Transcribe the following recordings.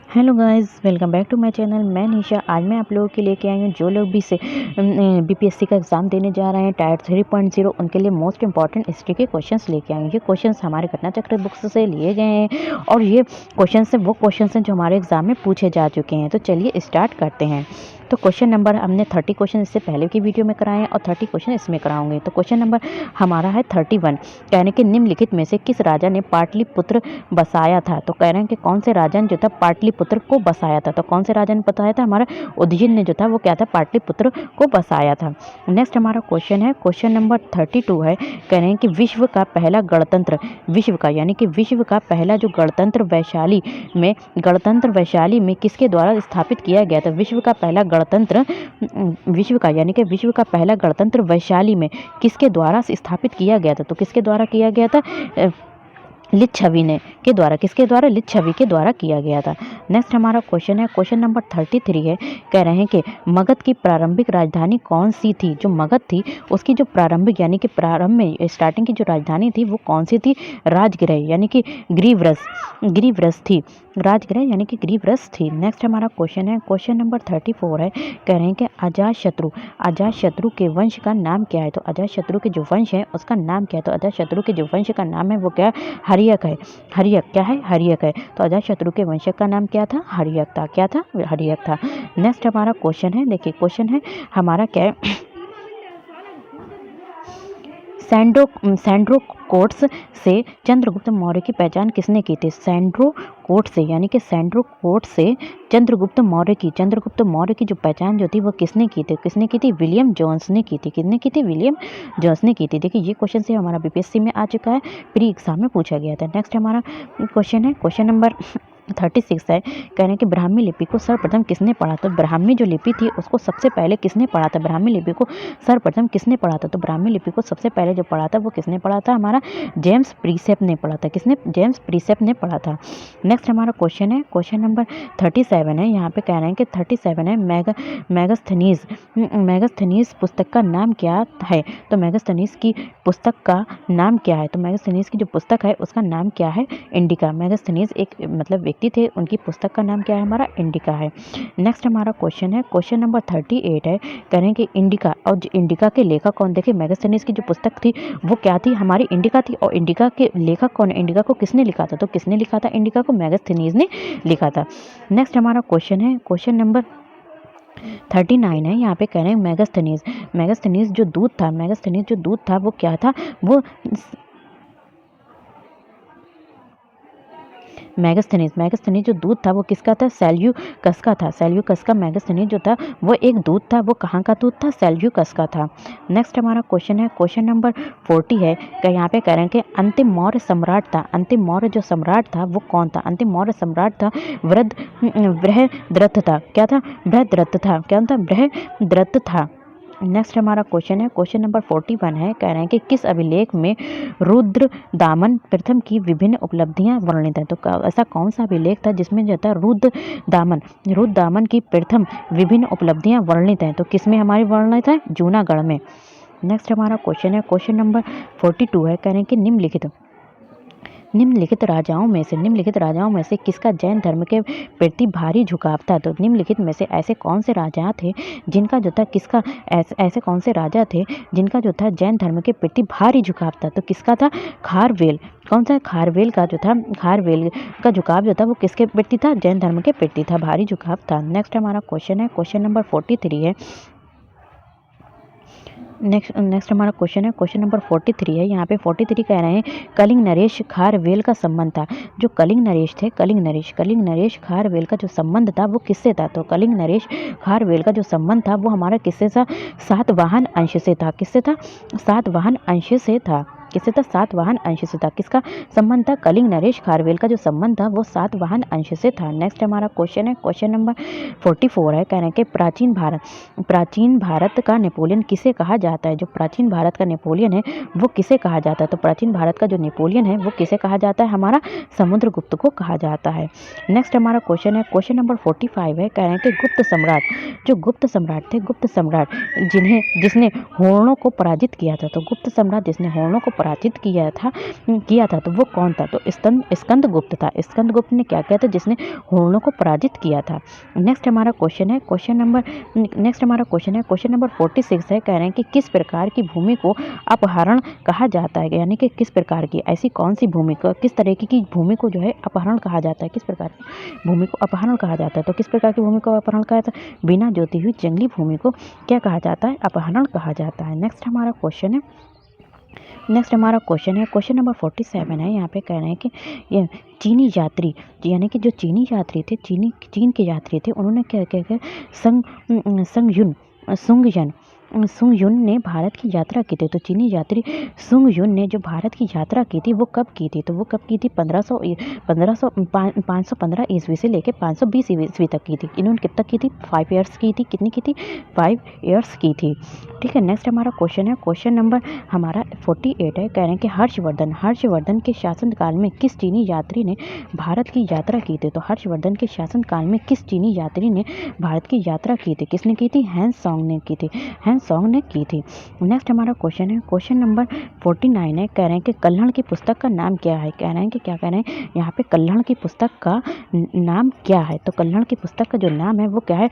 Hello guys, welcome back to my channel. मैं निशा। आज मैं आप लोगों के लेके आई हूँ जो लोग भी से बीपीएससी का एग्जाम देने जा रहे हैं टायर 3.0 उनके लिए मोस्ट इंपॉर्टेंट हिस्ट्री के क्वेश्चंस लेके आई हूँ। ये क्वेश्चंस हमारे घटना चक्र बुक्स से लिए गए हैं और ये क्वेश्चंस है वो क्वेश्चंस हैं जो हमारे एग्जाम में पूछे जा चुके हैं। तो चलिए स्टार्ट करते हैं। तो क्वेश्चन नंबर हमने 30 क्वेश्चन इससे पहले की वीडियो में कराए हैं और 30 क्वेश्चन इसमें कराऊंगे। तो क्वेश्चन नंबर हमारा है 31। कहने के निम्नलिखित में से किस राजा ने पाटलिपुत्र बसाया था। तो कह रहे हैं कि कौन से राजा ने जो था पाटलिपुत्र को बसाया था। तो कौन से राजा ने बताया था, हमारा उदयन ने जो था वो क्या था, पाटलिपुत्र को बसाया था। नेक्स्ट हमारा क्वेश्चन है, क्वेश्चन नंबर 32 है। कह रहे हैं कि विश्व का पहला गणतंत्र, विश्व का यानी कि विश्व का पहला जो गणतंत्र वैशाली में किसके द्वारा स्थापित किया गया था। विश्व का पहला गणतंत्र, विश्व का यानी कि विश्व का पहला गणतंत्र वैशाली में किसके द्वारा स्थापित किया गया था। तो किसके द्वारा किया गया था, लिच्छवी ने के द्वारा, किसके द्वारा, लिच्छवी के द्वारा किया गया था। नेक्स्ट हमारा क्वेश्चन है, क्वेश्चन नंबर 33 है। कह रहे हैं कि मगध की प्रारंभिक राजधानी कौन सी थी। जो मगध थी उसकी जो प्रारंभिक यानी कि प्रारंभ में स्टार्टिंग की जो राजधानी थी वो कौन सी थी, राजगृह यानी कि ग्रीवरस थी, राजगृह यानी कि ग्रीवरस थी। नेक्स्ट हमारा क्वेश्चन है, क्वेश्चन नंबर 34 है। कह रहे हैं कि अजातशत्रु के वंश का नाम क्या है। तो अजातशत्रु के जो वंश है उसका नाम क्या है। तो अजातशत्रु के जो वंश का नाम है वो क्या है, हर्यक है। हर्यक क्या है, हर्यक है। तो अजातशत्रु के वंशज का नाम क्या था, हर्यक था। क्या था, हर्यक था। नेक्स्ट हमारा क्वेश्चन है, देखिए क्वेश्चन है हमारा क्या है, सैंड्रो कोट्स से चंद्रगुप्त मौर्य की पहचान किसने की थी। सैंड्रो कोट से यानी कि सैंड्रो कोट से चंद्रगुप्त मौर्य की जो पहचान जो थी वो किसने की थी, विलियम जोन्स ने की थी। किसने की थी, विलियम जोन्स ने की थी। देखिए ये क्वेश्चन से हमारा बीपीएससी में आ चुका है, प्री एग्जाम में पूछा गया था। नेक्स्ट हमारा क्वेश्चन है, क्वेश्चन नंबर 36 है। कह रहे हैं कि ब्राह्मी लिपि को सर्वप्रथम किसने पढ़ा। तो ब्राह्मी जो लिपि थी उसको सबसे पहले किसने पढ़ा था, ब्राह्मी लिपि को सर्वप्रथम किसने पढ़ा था। तो ब्राह्मी लिपि को सबसे पहले जो पढ़ा था वो किसने पढ़ा था, हमारा जेम्स प्रीसेप ने पढ़ा था। किसने, जेम्स प्रीसेप ने पढ़ा था। नेक्स्ट हमारा क्वेश्चन है, क्वेश्चन नंबर 37 है। यहाँ पे कह रहे हैं कि 37 है, मैगस्थनीज पुस्तक का नाम क्या है। तो मैगस्थनीज की पुस्तक का नाम क्या है। तो मैगस्थनीज की जो पुस्तक है उसका नाम क्या है, इंडिका। मैगस्थनीज एक मतलब व्यक्ति थे, उनकी पुस्तक का नाम क्या है, हमारा इंडिका है। नेक्स्ट हमारा क्वेश्चन है, क्वेश्चन नंबर 38 है। कह रहे हैं कि इंडिका और इंडिका के लेखक कौन। देखिए मैगस्थनीज की जो पुस्तक थी वो क्या थी, हमारी इंडिका थी। और इंडिका के लेखक कौन है, इंडिका को किसने लिखा था। तो किसने लिखा था, इंडिका को मैगस्थनीज ने लिखा था। नेक्स्ट हमारा क्वेश्चन है, क्वेश्चन नंबर 39 है। यहाँ पे कह रहे हैं मैगस्थनीज जो दूत था वो क्या था, वो मैगस्थनीज जो दूत था वो किसका था, सेल्यूकस का था। सेल्यूकस का मैगस्थनीज जो था वो एक दूत था। वो कहाँ का दूत था, सेल्यूकस का था। नेक्स्ट हमारा क्वेश्चन है, क्वेश्चन नंबर 40 है। कि यहाँ पे कह रहे हैं कि अंतिम मौर्य सम्राट था, अंतिम मौर्य जो सम्राट था वो कौन था। अंतिम मौर्य सम्राट था बृहद्रथ था। क्या था, बृहद्रथ था। क्या था, बृहद्रथ था। नेक्स्ट हमारा क्वेश्चन है, क्वेश्चन नंबर 41 है। कह रहे हैं कि किस अभिलेख में रुद्रदामन प्रथम की विभिन्न उपलब्धियां वर्णित हैं। तो ऐसा कौन सा अभिलेख था जिसमें जो था रुद्रदामन की प्रथम विभिन्न उपलब्धियां वर्णित हैं। तो किस में हमारी वर्णित है, जूनागढ़ में। नेक्स्ट हमारा क्वेश्चन है, क्वेश्चन नंबर 42 है। कह रहे हैं कि निम्नलिखित राजाओं में से किसका जैन धर्म के प्रति भारी झुकाव था। तो निम्नलिखित में से ऐसे कौन से राजा थे जिनका जो था ऐसे कौन से राजा थे जिनका जो था जैन धर्म के प्रति भारी झुकाव था। तो किसका था, खारवेल। कौन सा, खारवेल का जो था, खारवेल का झुकाव जो था वो किसके प्रति था, जैन धर्म के प्रति था, भारी झुकाव था। नेक्स्ट हमारा क्वेश्चन है, क्वेश्चन नंबर 43 है। नेक्स्ट हमारा क्वेश्चन है, क्वेश्चन नंबर 43 है। यहाँ पे 43 कह रहे हैं कलिंग नरेश खारवेल का संबंध था। जो कलिंग नरेश खारवेल का जो संबंध था वो किससे था। तो कलिंग नरेश खारवेल का जो संबंध था वो हमारा किससे था, सातवाहन अंश से था। किससे था, सातवाहन अंश से था। किससे था, सातवाहन अंश से था। किसका संबंध था, कलिंग नरेश खारवेल का जो संबंध था वो सातवाहन अंश से था। नेक्स्ट हमारा क्वेश्चन है, क्वेश्चन नंबर 44 है। कह रहे हैं कि प्राचीन भारत का नेपोलियन किसे कहा जाता है। जो प्राचीन भारत का नेपोलियन है वो किसे कहा जाता है। तो प्राचीन भारत का जो नेपोलियन है वो किसे कहा जाता है, हमारा समुद्रगुप्त को कहा जाता है। नेक्स्ट हमारा क्वेश्चन है, क्वेश्चन नंबर 45 है। कह रहे हैं कि गुप्त सम्राट जिसने होर्णों को पराजित किया था। तो गुप्त सम्राट जिसने होर्णों को पराजित किया था तो वो कौन था? तो स्कंदगुप्त था। स्कंदगुप्त ने क्या किया था? जिसने हुरणों को पराजित किया था। नेक्स्ट हमारा क्वेश्चन है क्वेश्चन नंबर 46 है। कह रहे हैं कि किस प्रकार की भूमि को अपहरण कहा जाता है? यानी कि किस प्रकार की, ऐसी कौन सी भूमि को, किस तरीके की भूमि को जो है अपहरण कहा जाता है? किस प्रकार की भूमि को अपहरण कहा जाता है? तो किस प्रकार की भूमि को अपहरण कहा जाता है? बिना जोती हुई जंगली भूमि को क्या कहा जाता है? अपहरण कहा जाता है। नेक्स्ट हमारा क्वेश्चन नंबर 47 है। यहाँ पे कह रहे हैं कि ये चीनी यात्री, यानी कि जो चीनी यात्री थे, चीन के यात्री थे, उन्होंने क्या क्या क्या सुंग युन ने भारत की यात्रा की थी। तो चीनी यात्री सुंग युन ने जो भारत की यात्रा की थी वो कब की थी? तो वो कब की थी? 515 ईस्वी से लेकर 520 ईस्वी तक की थी। इन्होंने किब तक की थी? 5 ईयर्स की थी। कितनी की थी? 5 ईयर्स की थी। ठीक है, नेक्स्ट हमारा क्वेश्चन है क्वेश्चन नंबर हमारा 48 है। कह रहे हैं कि हर्षवर्धन के शासनकाल में किस चीनी यात्री ने भारत की यात्रा की थी? तो हर्षवर्धन के शासनकाल में किस चीनी यात्री ने भारत की यात्रा की थी? किसने की थी? हैंस सॉन्ग ने की थी। नेक्स्ट हमारा क्वेश्चन है क्वेश्चन नंबर 49 है। कह रहे हैं कि कल्हड़ की पुस्तक का नाम क्या है? कह रहे हैं कि क्या कह रहे हैं यहाँ पे? कल्हड़ की पुस्तक का नाम क्या है? तो कल्हड़ की पुस्तक का जो नाम है वो क्या है?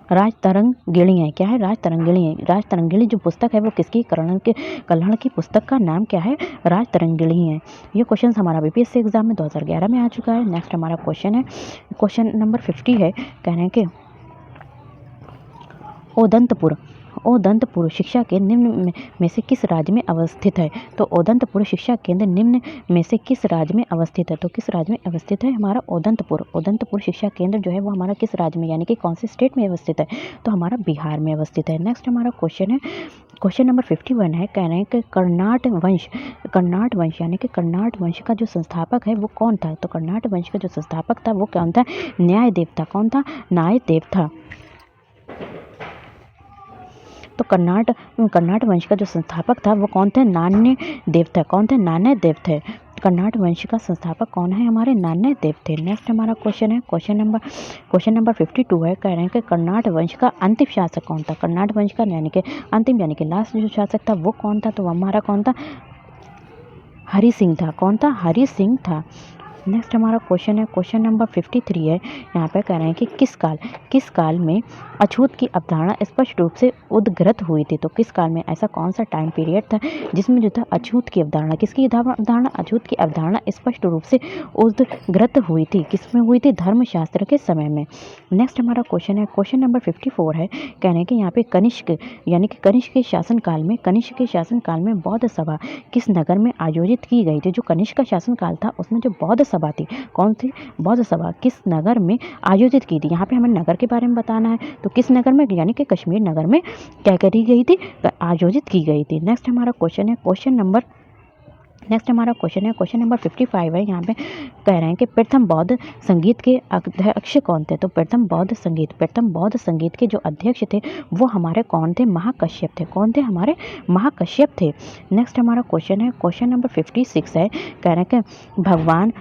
राजतरंगिणी है। क्या है? राजतरंगिणी है। राजतरंगिणी जो पुस्तक है वो किसकी? कल्हड़ की पुस्तक का नाम क्या है? राजतरंगिणी है। ये क्वेश्चन हमारा बीपीएससी एग्जाम में 2011 में आ चुका है। नेक्स्ट हमारा क्वेश्चन है क्वेश्चन नंबर 50 है। कह रहे हैं कि ओदंतपुर शिक्षा केंद्र निम्न में से किस राज्य में अवस्थित है? तो ओदंतपुर शिक्षा केंद्र निम्न में से किस राज्य में अवस्थित है? तो किस राज्य में अवस्थित है हमारा ओदंतपुर शिक्षा केंद्र जो है वो हमारा किस राज्य में, यानी कि कौन से स्टेट में अवस्थित है? तो हमारा बिहार में अवस्थित है। नेक्स्ट हमारा क्वेश्चन है क्वेश्चन नंबर 51 है। कह रहे हैं कि कर्नाट वंश यानी कि कर्नाट वंश का जो संस्थापक है वो कौन था? तो कर्नाट वंश का जो संस्थापक था वो कौन था? न्यायदेव था। कौन था? न्यायदेव था। तो कर्नाट वंश का जो संस्थापक था वो कौन थे? नान्यदेव था। कौन थे? नान्यदेव थे। कर्नाट वंश का संस्थापक कौन है? हमारे नान्यदेव थे। नेक्स्ट हमारा क्वेश्चन है क्वेश्चन नंबर 52 है। कह रहे हैं कि कर्नाट वंश का अंतिम शासक कौन था? कर्नाट वंश का यानी कि अंतिम यानी कि लास्ट जो शासक था वो कौन था? तो हमारा कौन था? हरि सिंह था। कौन था? हरि सिंह था। नेक्स्ट हमारा क्वेश्चन है क्वेश्चन नंबर 53 है। यहाँ पे कह रहे हैं कि किस काल में अछूत की अवधारणा स्पष्ट रूप से उद्घृत हुई थी? तो किस काल में, ऐसा कौन सा टाइम पीरियड था जिसमें जो था अछूत की अवधारणा, किसकी अवधारणा? अछूत की अवधारणा स्पष्ट रूप से उद्घृत हुई थी। किसमें हुई थी? धर्मशास्त्र के समय में। नेक्स्ट हमारा क्वेश्चन है क्वेश्चन नंबर 54 है। कह रहे हैं कि यहाँ पे कनिष्क यानी कि कनिष्क के शासनकाल में बौद्ध सभा किस नगर में आयोजित की गई थी? जो कनिष्क का शासनकाल था उसमें जो बौद्ध सभा थी, कौन थी? बौद्ध सभा किस नगर में आयोजित की थी? यहाँ पे हमें नगर के बारे में बताना है। तो किस नगर में? यानी कि कश्मीर नगर में क्या करी गई थी? आयोजित की गई थी। नेक्स्ट हमारा क्वेश्चन है क्वेश्चन नंबर 55 है। यहाँ पे कह रहे हैं कि प्रथम बौद्ध संगीत के अध्यक्ष कौन थे? तो प्रथम बौद्ध संगीत के जो अध्यक्ष थे वो हमारे कौन थे? महाकश्यप थे। कौन थे? हमारे महाकश्यप थे। नेक्स्ट हमारा क्वेश्चन है क्वेश्चन नंबर 56 है। कह रहे हैं कि भगवान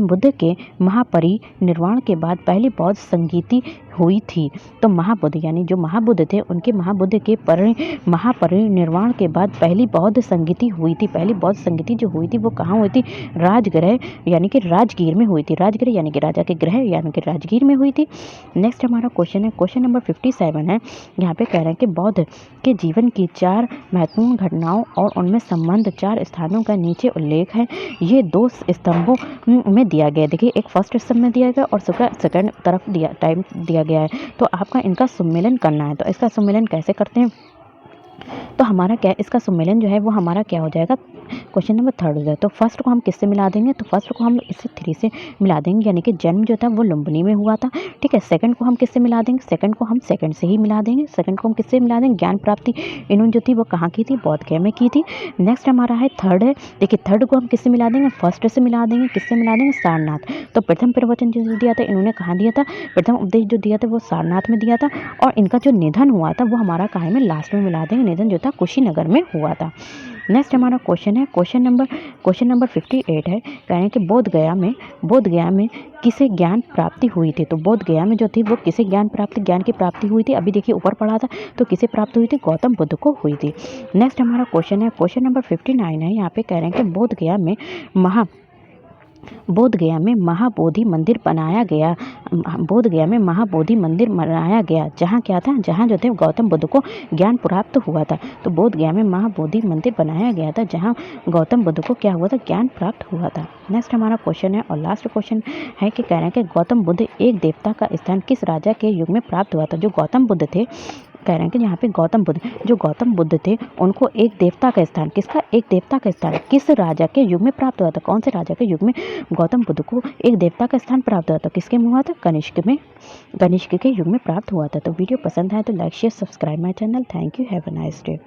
बुद्ध के महापरिनिर्वाण के बाद पहली बौद्ध संगीति हुई थी। तो महाबुद्ध यानी जो महाबुद्ध थे उनके महाबुद्ध के महापरिनिर्वाण के बाद पहली बौद्ध संगीति हुई थी। पहली बौद्ध संगीति जो हुई थी वो कहाँ हुई थी? राजगृह यानी कि राजगीर में हुई थी। राजगृह यानी कि राजा के गृह यानी कि राजगीर में हुई थी। नेक्स्ट हमारा क्वेश्चन है क्वेश्चन नंबर 57 है। यहाँ पे कह रहे हैं कि बौद्ध के जीवन की 4 महत्वपूर्ण घटनाओं और उनमें संबंध 4 स्थानों का नीचे उल्लेख है। ये 2 स्तंभों में दिया गया। देखिए, एक फर्स्ट स्तंभ में दिया गया और सेकंड तरफ टाइम दिया गया है। तो आपका इनका सम्मेलन करना है। तो इसका सम्मेलन कैसे करते हैं? तो हमारा क्या, इसका सम्मेलन जो है वो हमारा क्या हो जाएगा? क्वेश्चन नंबर 3 हो जाए। तो फर्स्ट को हम किससे मिला देंगे? तो फर्स्ट को हम इसे 3 से मिला देंगे, यानी कि जन्म जो था वो लुम्बिनी में हुआ था। ठीक है, सेकंड को हम किससे मिला देंगे? सेकंड को हम सेकंड से ही मिला देंगे। सेकंड को हम किससे मिला देंगे? ज्ञान प्राप्ति इन्होंने जो थी वो कहाँ की थी? बौद्ध गया में की थी। नेक्स्ट हमारा है थर्ड है। देखिए, थर्ड को हम किससे मिला देंगे? फर्स्ट से मिला देंगे। किससे मिला देंगे? सारनाथ। तो प्रथम प्रवचन जो दिया था इन्होंने कहाँ दिया था? प्रथम उपदेश जो दिया था वो सारनाथ में दिया था। और इनका जो निधन हुआ था वो हमारा कहाँ में? लास्ट में मिला देंगे। निधन जो था कुशीनगर में हुआ था। नेक्स्ट हमारा क्वेश्चन है क्वेश्चन नंबर 58 है। कह रहे हैं कि बोध गया में किसे ज्ञान प्राप्ति हुई थी। तो बोध गया में जो थी वो किसे ज्ञान की प्राप्ति हुई थी। अभी देखिए ऊपर पढ़ा था, तो किसे प्राप्त हुई थी, गौतम बुद्ध को हुई थी। नेक्स्ट हमारा क्वेश्चन है क्वेश्चन नंबर 59 है। यहाँ पे कह रहे हैं कि बोध गया में महाबोधि मंदिर बनाया गया। बोध गया में महाबोधि मंदिर बनाया गया, जहाँ क्या था, जहाँ जो थे गौतम बुद्ध को ज्ञान प्राप्त हुआ था। तो बोध गया में महाबोधि मंदिर बनाया गया था, जहाँ गौतम बुद्ध को क्या हुआ था, ज्ञान प्राप्त हुआ था। नेक्स्ट हमारा क्वेश्चन है और लास्ट क्वेश्चन है कि कह रहे हैं कि गौतम बुद्ध एक देवता का स्थान किस राजा के युग में प्राप्त हुआ था। जो गौतम बुद्ध थे, कह रहे हैं कि यहाँ पे गौतम बुद्ध थे, उनको एक देवता का स्थान, किसका, एक देवता का स्थान किस राजा के युग में प्राप्त हुआ था। कौन से राजा के युग में गौतम बुद्ध को एक देवता का स्थान प्राप्त हुआ था, किसके में हुआ था, कनिष्क के युग में प्राप्त हुआ था। तो वीडियो पसंद आए तो like share subscribe my channel. Thank you, have a nice day.